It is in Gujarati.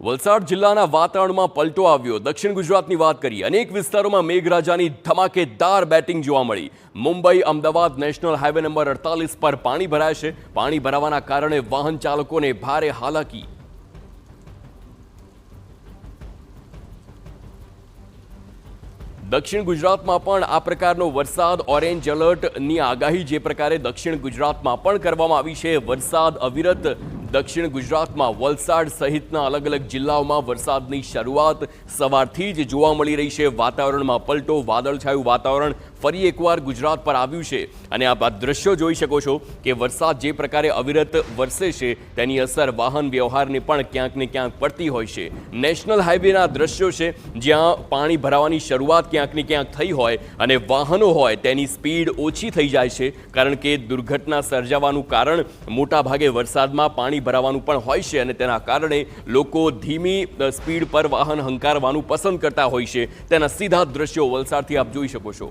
વલસાડ જિલ્લાના વાતાવરણમાં પલટો આવ્યો। દક્ષિણ ગુજરાતની વાત કરીએ, અનેક વિસ્તારોમાં મેઘરાજાની ધમાકેદાર બેટિંગ જોવા મળી। Mumbai Ahmedabad national highway number 48 પર પાણી ભરાયા છે। પાણી ભરાવાના કારણે વાહન ચાલકોને ભારે હાલાકી। દક્ષિણ ગુજરાતમાં પણ આ પ્રકારનો વરસાદ, ઓરેન્જ એલર્ટની આગાહી જે પ્રકારે દક્ષિણ ગુજરાતમાં પણ કરવામાં આવી છે। વરસાદ અવિરત દક્ષિણ ગુજરાતમાં વલસાડ સહિતના અલગ અલગ જિલ્લાઓમાં વરસાદની શરૂઆત સવારથી જ જોવા મળી રહી છે। વાતાવરણમાં પલટો, વાદળછાયું વાતાવરણ ફરી એકવાર ગુજરાત પર આવ્યું છે અને આપ આ દ્રશ્યો જોઈ શકો છો કે વરસાદ જે પ્રકારે અવિરત વરસે છે તેની અસર વાહન વ્યવહારને પણ ક્યાંક ને ક્યાંક પડતી હોય છે। નેશનલ હાઈવેના દ્રશ્યો છે જ્યાં પાણી ભરાવાની શરૂઆત ક્યાંક ને ક્યાંક થઈ હોય અને વાહનો હોય તેની સ્પીડ ઓછી થઈ જાય છે, કારણ કે દુર્ઘટના સર્જાવાનું કારણ મોટાભાગે વરસાદમાં પાણી ભરાવાનું પણ હોય છે અને તેના કારણે લોકો ધીમી સ્પીડ પર વાહન હંકારવાનું પસંદ કરતા હોય છે। તેના સીધા દ્રશ્યો વલસાડથી આપ જોઈ શકો છો।